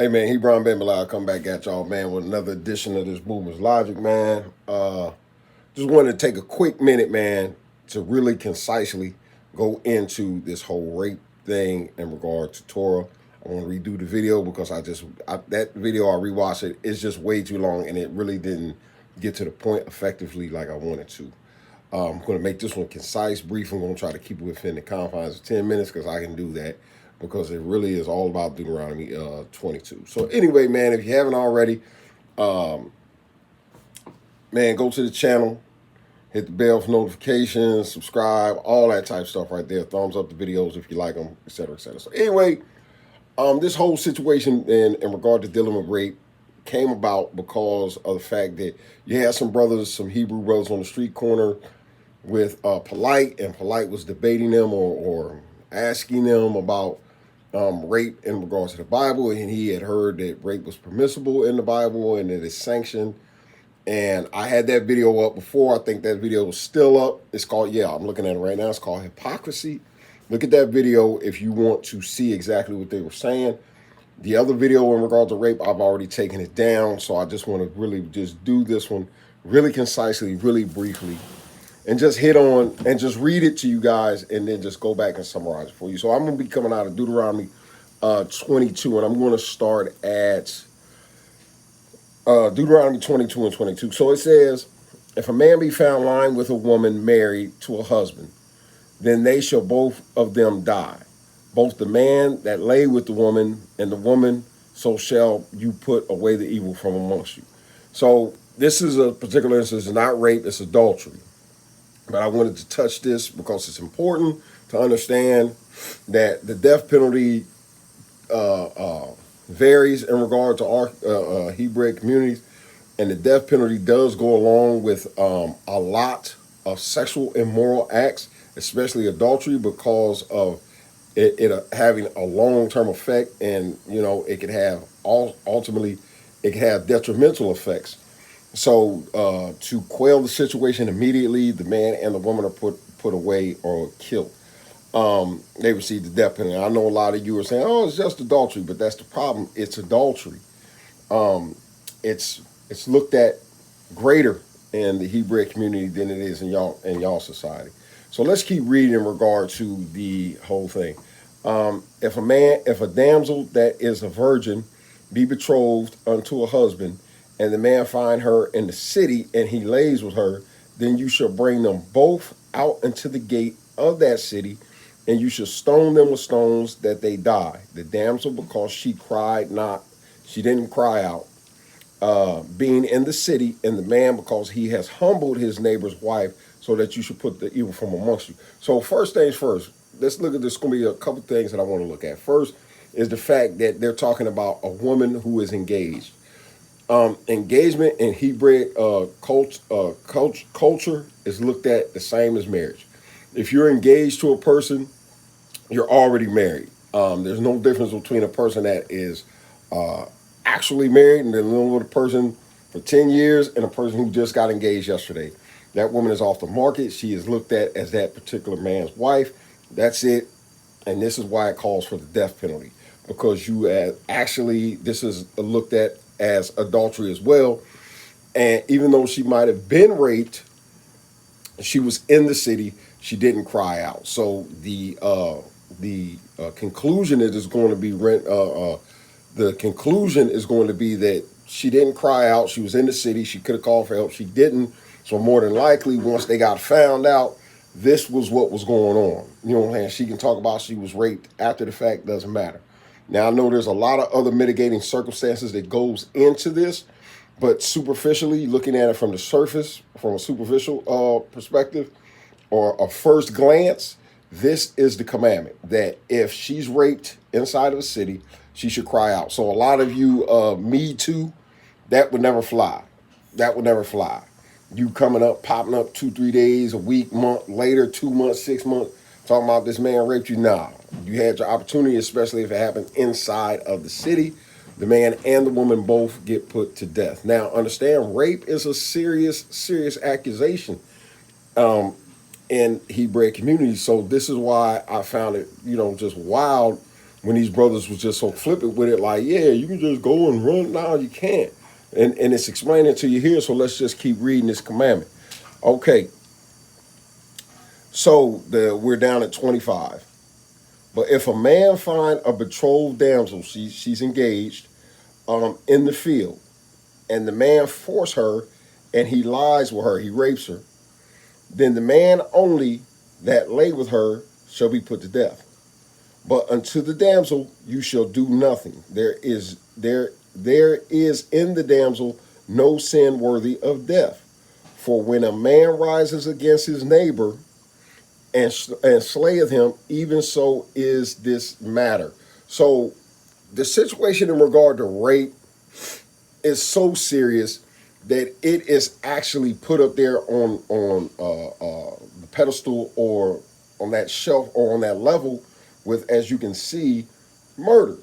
Hey man, Hebron Ben Bilal come back at y'all, man, with another edition of this Movement Logic, man. Just wanted to take a quick minute, man, to really concisely go into this whole rape thing in regard to Torah. I want to redo the video because that video I rewatched it's just way too long and it really didn't get to the point effectively like I wanted to. I'm going to make this one concise, brief. I'm going to try to keep it within the confines of 10 minutes because I can do that because it really is all about Deuteronomy 22. So anyway, man, if you haven't already, man, go to the channel, hit the bell for notifications, subscribe, all that type of stuff right there. Thumbs up the videos if you like them, etc., etc. So anyway, this whole situation in regard to dealing with rape came about because of the fact that you had some brothers, some Hebrew brothers on the street corner with Polite, and Polite was debating them or asking them about rape in regards to the Bible, and he had heard that rape was permissible in the Bible and that it's sanctioned. And I had that video up before. I think that video was still up. It's called, yeah, I'm looking at it right now. It's called Hypocrisy. Look at that video if you want to see exactly what they were saying. The other video in regard to rape, I've already taken it down. So I just want to really just do this one really concisely, really briefly, and just hit on and just read it to you guys and then just go back and summarize it for you. So I'm going to be coming out of Deuteronomy 22, and I'm going to start at Deuteronomy 22 and 22. So it says, if a man be found lying with a woman married to a husband, then they shall both of them die. Both the man that lay with the woman and the woman, so shall you put away the evil from amongst you. So this is a particular instance, it's not rape, it's adultery. But I wanted to touch this because it's important to understand that the death penalty varies in regard to our Hebrew communities, and the death penalty does go along with a lot of sexual immoral acts, especially adultery, because of it having a long-term effect, and it could have ultimately it could have detrimental effects. So to quell the situation immediately, the man and the woman are put away or killed. They receive the death penalty. I know a lot of you are saying, "Oh, it's just adultery," but that's the problem. It's adultery. It's looked at greater in the Hebrew community than it is in y'all society. So let's keep reading in regard to the whole thing. If a damsel that is a virgin be betrothed unto a husband, and the man find her in the city, and he lays with her, then you shall bring them both out into the gate of that city, and you shall stone them with stones that they die. The damsel, because she cried not, she didn't cry out, being in the city, and the man, because he has humbled his neighbor's wife, so that you should put the evil from amongst you. So first things first, let's look at this. Going to be a couple things that I want to look at. First is the fact that they're talking about a woman who is engaged. Engagement in Hebrew culture is looked at the same as marriage. If you're engaged to a person, you're already married. There's no difference between a person that is actually married and then living with a person for 10 years and a person who just got engaged yesterday. That woman is off the market. She is looked at as that particular man's wife. That's it. And this is why it calls for the death penalty, because this is looked at as adultery as well. And even though she might have been raped, she was in the city. She didn't cry out. So the conclusion is going to be that she didn't cry out. She was in the city. She could have called for help. She didn't. So more than likely, once they got found out, this was what was going on. You know what I'm saying? She can talk about she was raped after the fact. Doesn't matter. Now, I know there's a lot of other mitigating circumstances that goes into this, but superficially, looking at it from the surface, from a superficial perspective or a first glance, this is the commandment that if she's raped inside of a city, she should cry out. So a lot of you, me too, that would never fly. That would never fly. You coming up, popping up 2-3 days, a week, month later, 2 months, 6 months, talking about this man raped you. Nah, you had your opportunity, especially if it happened inside of the city. The man and the woman both get put to death. Now, understand, rape is a serious, serious accusation in Hebrew communities. So this is why I found it, just wild when these brothers was just so flippant with it, like, yeah, you can just go and run. No, you can't. And it's explaining to you here, so let's just keep reading this commandment. Okay, so we're down at 25. But if a man find a betrothed damsel, she's engaged, in the field, and the man force her, and he lies with her, he rapes her, then the man only that lay with her shall be put to death. But unto the damsel you shall do nothing. There is in the damsel no sin worthy of death. For when a man rises against his neighbor and slayeth him, even so is this matter. So the situation in regard to rape is so serious that it is actually put up there on the pedestal or on that shelf or on that level with, as you can see, murder.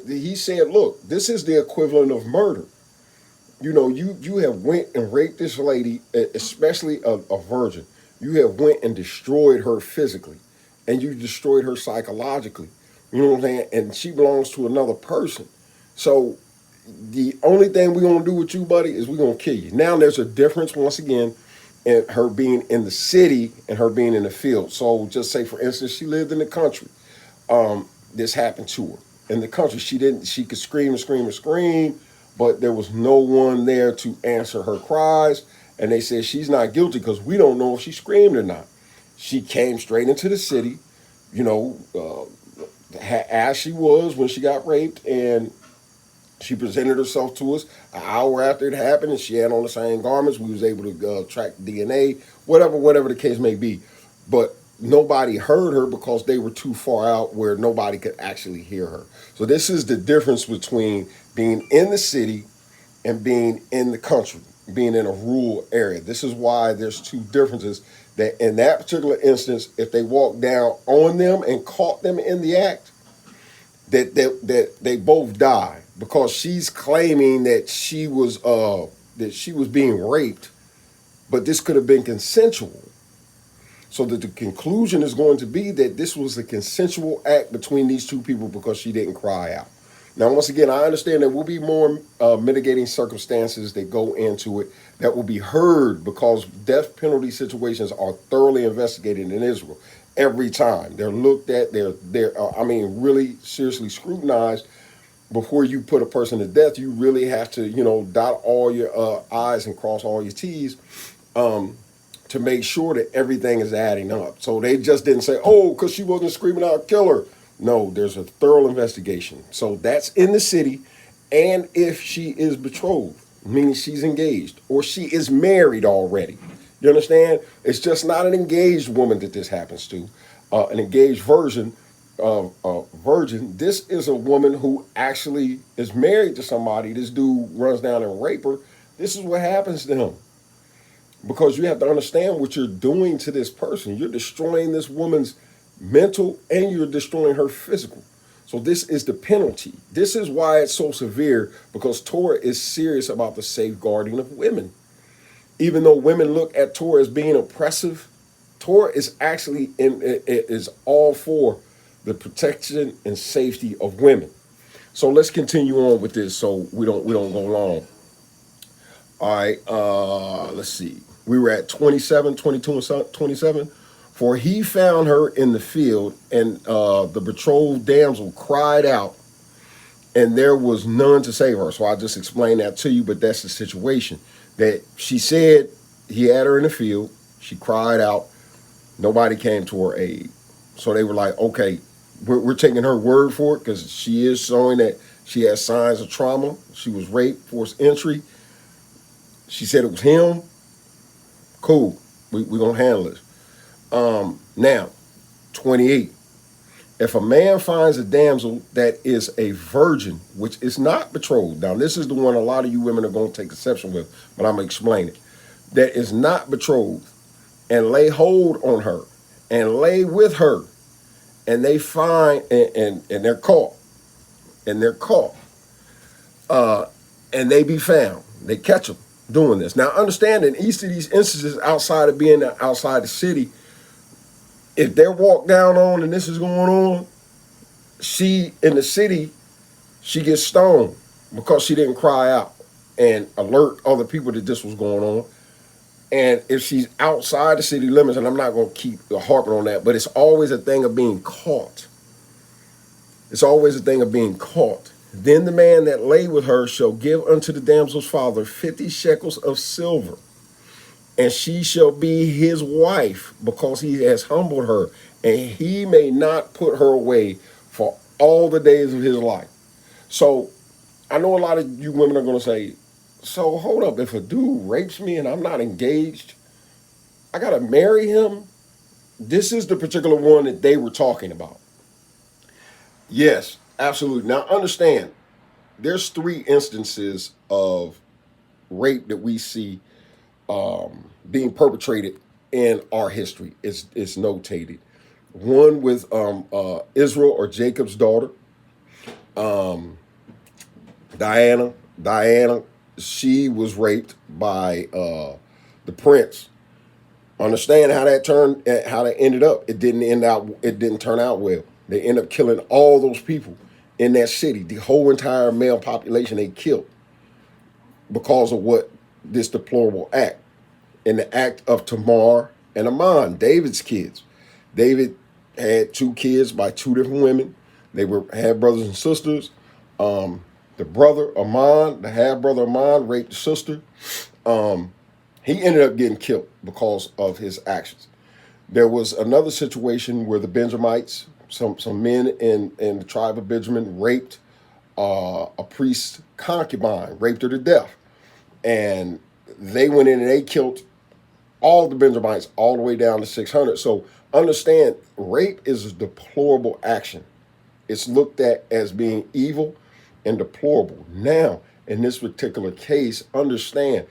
He said, look, this is the equivalent of murder. You know, you have went and raped this lady, especially a virgin. You have went and destroyed her physically, and you destroyed her psychologically. You know what I'm saying? And she belongs to another person. So the only thing we're gonna do with you, buddy, is we're gonna kill you. Now there's a difference once again in her being in the city and her being in the field. So just say, for instance, she lived in the country. This happened to her in the country. She could scream and scream and scream, but there was no one there to answer her cries. And they said she's not guilty because we don't know if she screamed or not. She came straight into the city, you know, as she was when she got raped, and she presented herself to us an hour after it happened, and she had on the same garments. We was able to track DNA, whatever the case may be. But nobody heard her because they were too far out where nobody could actually hear her. So this is the difference between being in the city and being in the country, being in a rural area. This is why there's two differences. That in that particular instance, if they walked down on them and caught them in the act, that they both die, because she's claiming that she was being raped, but this could have been consensual. So that the conclusion is going to be that this was a consensual act between these two people because she didn't cry out. Now, once again, I understand there will be more mitigating circumstances that go into it that will be heard, because death penalty situations are thoroughly investigated in Israel every time. They're looked at, they're really seriously scrutinized. Before you put a person to death, you really have to, dot all your I's and cross all your T's to make sure that everything is adding up. So they just didn't say, oh, because she wasn't screaming out, kill her. No, there's a thorough investigation. So that's in the city. And if she is betrothed, meaning she's engaged, or she is married already. You understand? It's just not an engaged woman that this happens to. An engaged virgin. This is a woman who actually is married to somebody. This dude runs down and rape her. This is what happens to him. Because you have to understand what you're doing to this person. You're destroying this woman's mental and you're destroying her physical. So this is the penalty. This is why it's so severe, because Torah is serious about the safeguarding of women. Even though women look at Torah as being oppressive, Torah is actually it is all for the protection and safety of women. So let's continue on with this so we don't go long. All right, let's see. We were at 27, 22, and 27. For he found her in the field, and the betrothed damsel cried out, and there was none to save her. So I just explained that to you, but that's the situation. That she said he had her in the field. She cried out. Nobody came to her aid. So they were like, okay, we're taking her word for it, because she is showing that she has signs of trauma. She was raped, forced entry. She said it was him. Cool. We're going to handle this. Now, 28. If a man finds a damsel that is a virgin, which is not betrothed. Now, this is the one a lot of you women are going to take exception with, but I'm going to explain it. That is not betrothed, and lay hold on her, and lay with her, and they find, and they're caught, and they be found. They catch them doing this. Now, understand, in each of these instances, outside of being outside the city, if they're walked down on and this is going on, she in the city, she gets stoned because she didn't cry out and alert other people that this was going on. And if she's outside the city limits, and I'm not going to keep harping on that, but it's always a thing of being caught. It's always a thing of being caught. Then the man that lay with her shall give unto the damsel's father 50 shekels of silver, and she shall be his wife, because he has humbled her, and he may not put her away for all the days of his life. So I know a lot of you women are going to say, so hold up, if a dude rapes me and I'm not engaged, I got to marry him? This is the particular one that they were talking about. Yes, absolutely. Now understand, there's 3 instances of rape that we see being perpetrated in our history. It's notated. One with Israel, or Jacob's daughter, Diana. She was raped by the prince. Understand how that ended up. It didn't turn out well. They end up killing all those people in that city. The whole entire male population they killed because of what this deplorable act. In the act of Tamar and Ammon, David's kids. David had 2 kids by 2 different women. They had brothers and sisters. The brother Ammon, the half brother Ammon, raped the sister. He ended up getting killed because of his actions. There was another situation where the Benjamites, some men in the tribe of Benjamin, raped a priest's concubine, raped her to death. And they went in and they killed all the Benjamites all the way down to 600. So understand, rape is a deplorable action. It's looked at as being evil and deplorable. Now, in this particular case, understand,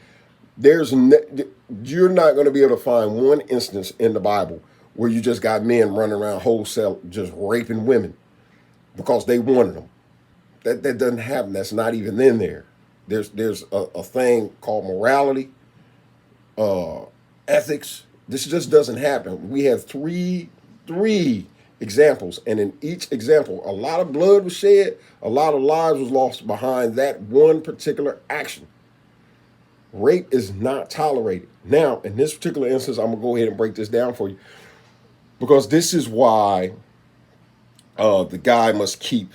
you're not going to be able to find one instance in the Bible where you just got men running around wholesale just raping women because they wanted them. That doesn't happen. That's not even in there. There's a thing called morality, ethics. This just doesn't happen. We have three examples, and in each example, a lot of blood was shed, a lot of lives was lost behind that one particular action. Rape is not tolerated. Now, in this particular instance, I'm gonna go ahead and break this down for you, because this is why the guy must keep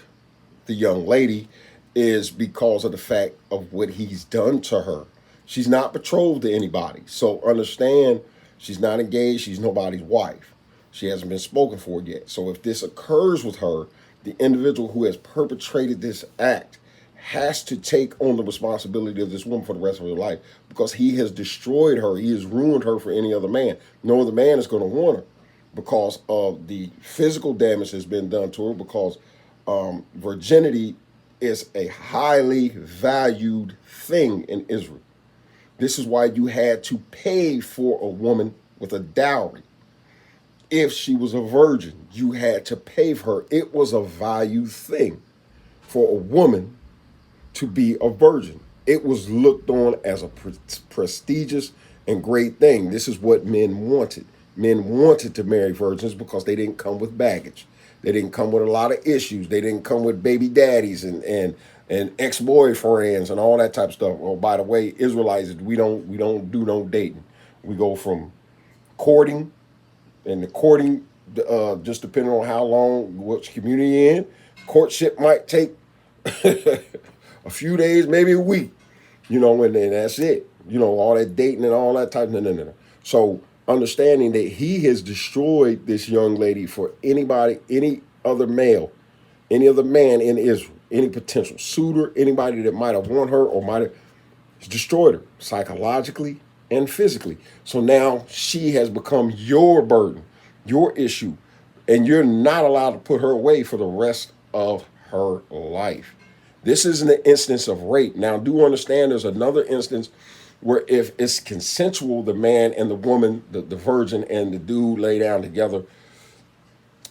the young lady, is because of the fact of what he's done to her. She's not betrothed to anybody. So understand, she's not engaged. She's nobody's wife. She hasn't been spoken for yet. So if this occurs with her, the individual who has perpetrated this act has to take on the responsibility of this woman for the rest of her life, because he has destroyed her. He has ruined her for any other man. No other man is going to want her because of the physical damage that's been done to her, because virginity is a highly valued thing in Israel. This is why you had to pay for a woman with a dowry. If she was a virgin, you had to pay for her. It was a valued thing for a woman to be a virgin. It was looked on as a prestigious and great thing. This is what men wanted. Men wanted to marry virgins because they didn't come with baggage. They didn't come with a lot of issues. They didn't come with baby daddies and ex-boyfriends and all that type of stuff. Well, by the way, Israelites, we don't do no dating. We go from courting, and the courting, just depending on how long, which community you're in, courtship might take a few days, maybe a week, and then that's it. All that dating and all that type. No. So understanding that he has destroyed this young lady for anybody, any other male, any other man in Israel, any potential suitor, anybody that might have won her or might have destroyed her psychologically and physically. So now she has become your burden, your issue, and you're not allowed to put her away for the rest of her life. This isn't an instance of rape. Now, do understand there's another instance where if it's consensual, the man and the woman, the virgin and the dude lay down together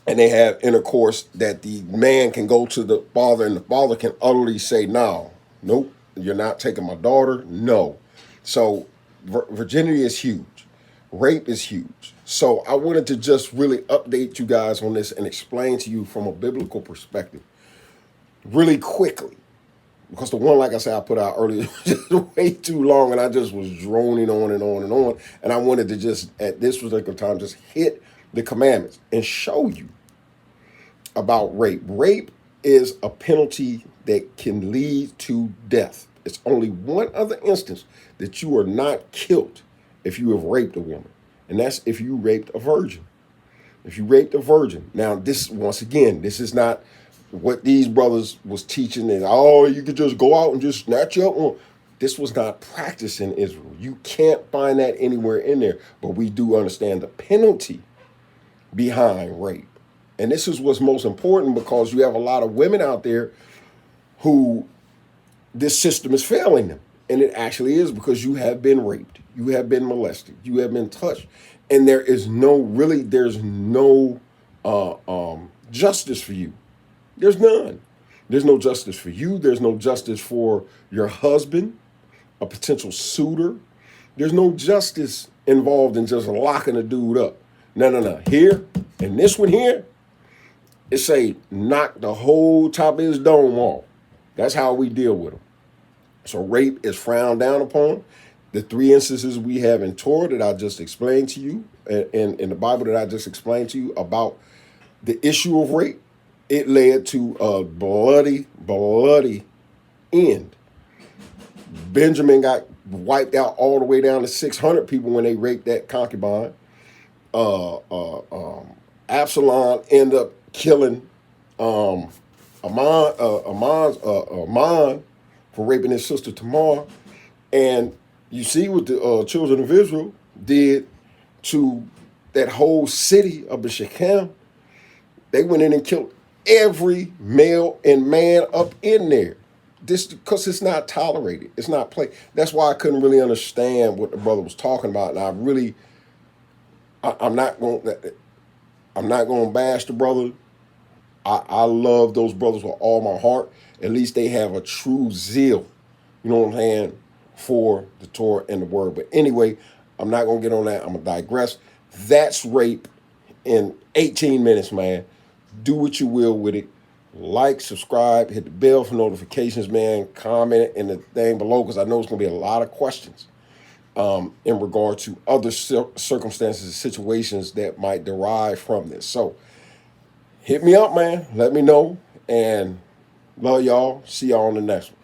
and they have intercourse, that the man can go to the father and the father can utterly say, no, nope, you're not taking my daughter. No. So virginity is huge. Rape is huge. So I wanted to just really update you guys on this and explain to you from a biblical perspective really quickly. Because the one, like I said, I put out earlier was just way too long, and I just was droning on and on and on. And I wanted to just, at this particular time, just hit the commandments and show you about rape. Rape is a penalty that can lead to death. It's only one other instance that you are not killed if you have raped a woman, and that's if you raped a virgin. If you raped a virgin. Now, this, once again, this is not what these brothers was teaching, and you could just go out and just snatch up on. This was not practiced in Israel. You can't find that anywhere in there, but we do understand the penalty behind rape. And this is what's most important, because you have a lot of women out there who this system is failing them. And it actually is, because you have been raped, you have been molested, you have been touched, and there's no justice for you. There's none. There's no justice for you. There's no justice for your husband, a potential suitor. There's no justice involved in just locking a dude up. No. Here, in this one here, it say knock the whole top of his dome off. That's how we deal with him. So rape is frowned down upon. The 3 instances we have in Torah that I just explained to you, and in the Bible that I just explained to you about the issue of rape, it led to a bloody end. Benjamin got wiped out all the way down to 600 people when they raped that concubine. Absalom ended up killing Amon for raping his sister Tamar. And you see what the children of Israel did to that whole city of the Shechem. They went in and killed every male and man up in there. This because it's not tolerated. It's not play. That's why I couldn't really understand what the brother was talking about. And I'm not going to bash the brother. I love those brothers with all my heart. At least they have a true zeal, you know what I'm saying, for the Torah and the word. But anyway, I'm not going to get on that. I'm going to digress. That's rape in 18 minutes, man. Do what you will with it. Like, subscribe, hit the bell for notifications, man. Comment in the thing below, because I know it's going to be a lot of questions in regard to other circumstances and situations that might derive from this. So hit me up, man. Let me know. And love y'all. See y'all on the next one.